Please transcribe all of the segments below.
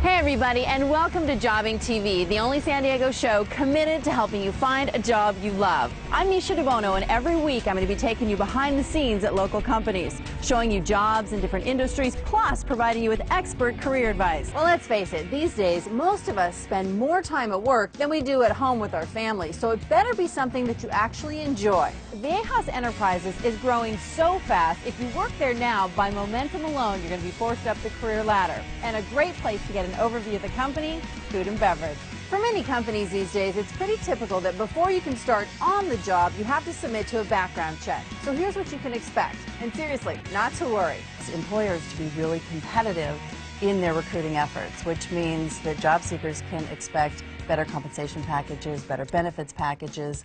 Hey everybody, and welcome to Jobbing TV, the only San Diego show committed to helping you find a job you love. I'm Misha Bono, and every week I'm going to be taking you behind the scenes at local companies, showing you jobs in different industries, plus providing you with expert career advice. Well, let's face it, these days most of us spend more time at work than we do at home with our families, so it better be something that you actually enjoy. Viejas Enterprises is growing so fast, if you work there now, by momentum alone, you're going to be forced up the career ladder. And a great place to get an overview of the company, food and beverage. For many companies these days, it's pretty typical that before you can start on the job, you have to submit to a background check. So here's what you can expect. And seriously, not to worry. Employers to be really competitive in their recruiting efforts, which means that job seekers can expect better compensation packages, better benefits packages,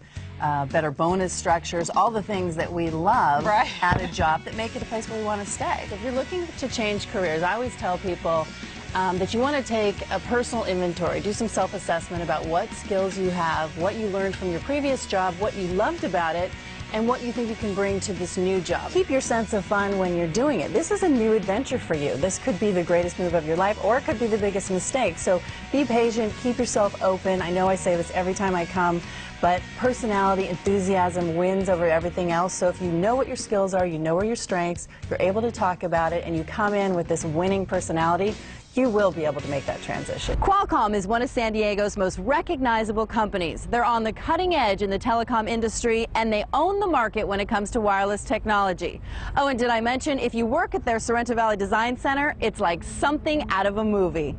better bonus structures, all the things that we love at a job that make it a place where we want to stay. If you're looking to change careers, I always tell people that you want to take a personal inventory, do some self-assessment about what skills you have, what you learned from your previous job, what you loved about it, and what you think you can bring to this new job. Keep your sense of fun when you're doing it. This is a new adventure for you. This could be the greatest move of your life, or it could be the biggest mistake. So be patient, keep yourself open. I know I say this every time I come, but personality, enthusiasm wins over everything else. So if you know what your skills are, you know where your strengths, you're able to talk about it, and you come in with this winning personality, you will be able to make that transition. Qualcomm is one of San Diego's most recognizable companies. They're on the cutting edge in the telecom industry, and they own the market when it comes to wireless technology. Oh, and did I mention, if you work at their Sorrento Valley Design Center, it's like something out of a movie.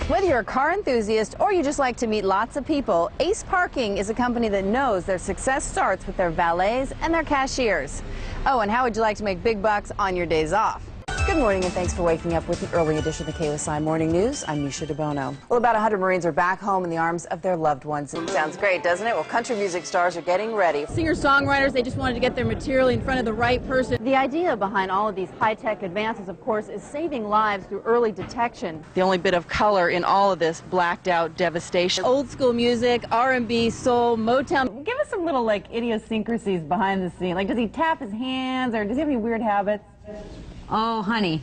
Whether you're a car enthusiast or you just like to meet lots of people, Ace Parking is a company that knows their success starts with their valets and their cashiers. Oh, and how would you like to make big bucks on your days off? Good morning, and thanks for waking up with the early edition of the KOSI Morning News. I'm Misha Bono. Well, about 100 Marines are back home in the arms of their loved ones. It sounds great, doesn't it? Well, country music stars are getting ready. Singer-songwriters, they just wanted to get their material in front of the right person. The idea behind all of these high-tech advances, of course, is saving lives through early detection. The only bit of color in all of this blacked-out devastation. Old-school music, R&B, soul, Motown. Give us some little, like, idiosyncrasies behind the scene. Like, does he tap his hands, or does he have any weird habits? Oh, honey.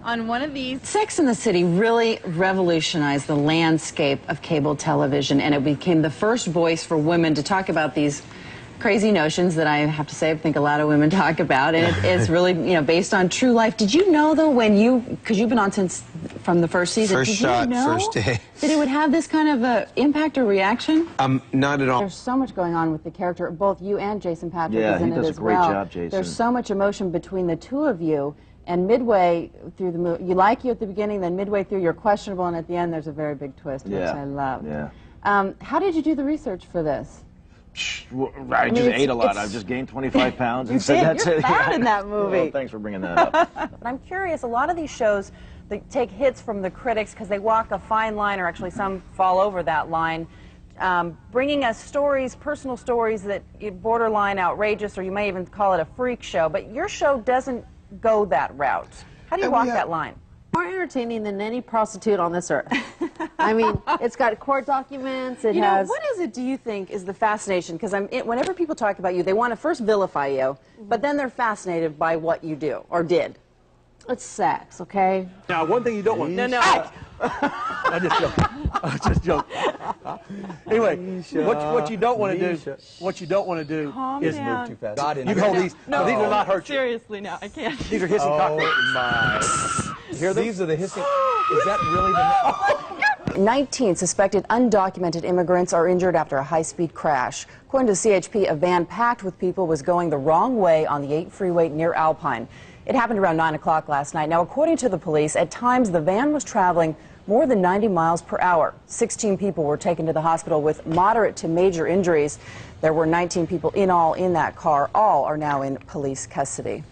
On one of these, Sex and the City really revolutionized the landscape of cable television, and it became the first voice for women to talk about these crazy notions that I have to say I think a lot of women talk about, and it's really, you know, based on true life. Did you know, though, when because you've been on since from the first season, first shot, first day, that it would have this kind of a impact or reaction? Not at all. There's so much going on with the character. Both you and Jason Patrick is in it as well. Yeah, he does a great job, Jason. There's so much emotion between the two of you, and midway through the movie, you like you at the beginning, then midway through you're questionable, and at the end there's a very big twist, which I love. Yeah. How did you do the research for this? I just ate a lot. I've just gained 25 pounds and said that's You're it. fat in that movie. Well, thanks for bringing that up. But I'm curious, a lot of these shows, they take hits from the critics because they walk a fine line, or actually some fall over that line, bringing us stories, personal stories that borderline outrageous, or you may even call it a freak show. But your show doesn't go that route. How do you walk that line? More entertaining than any prostitute on this earth. I mean, it's got court documents, it has... What is it, do you think, is the fascination? Because whenever people talk about you, they want to first vilify you, but then they're fascinated by what you do, or did. It's sex, okay? Now, one thing you don't want... No. I just joke. I just joke. Anyway, what you don't want to do, is move too fast. God, you can hold these. No, these will not hurt you. seriously, no, I can't. These are hissing cockroaches. My. You hear these are the hissing. Is that really the... 19 suspected undocumented immigrants are injured after a high-speed crash. According to CHP, a van packed with people was going the wrong way on the 8 freeway near Alpine. It happened around 9 o'clock last night. Now, according to the police, at times the van was traveling more than 90 miles per hour. 16 people were taken to the hospital with moderate to major injuries. There were 19 people in all in that car. All are now in police custody.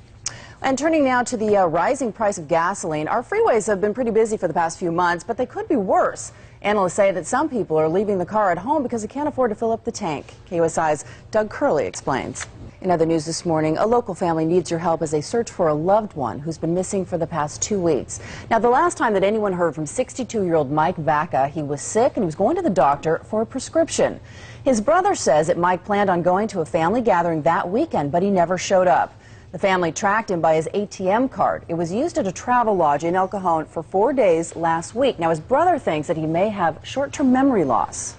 And turning now to the rising price of gasoline, our freeways have been pretty busy for the past few months, but they could be worse. Analysts say that some people are leaving the car at home because they can't afford to fill up the tank. KOSI's Doug Curley explains. In other news this morning, a local family needs your help as they search for a loved one who's been missing for the past 2 weeks. Now, the last time that anyone heard from 62-year-old Mike Vaca, he was sick and he was going to the doctor for a prescription. His brother says that Mike planned on going to a family gathering that weekend, but he never showed up. The family tracked him by his ATM card. It was used at a travel lodge in El Cajon for 4 days last week. Now, his brother thinks that he may have short-term memory loss.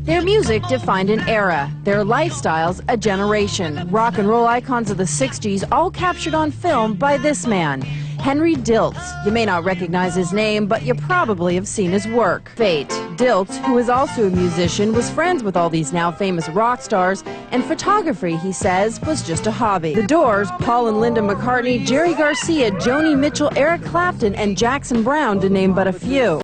Their music defined an era, their lifestyles a generation. Rock and roll icons of the 60s all captured on film by this man, Henry Diltz. You may not recognize his name, but you probably have seen his work. Fate. Diltz, who is also a musician, was friends with all these now famous rock stars, and photography, he says, was just a hobby. The Doors, Paul and Linda McCartney, Jerry Garcia, Joni Mitchell, Eric Clapton, and Jackson Browne, to name but a few.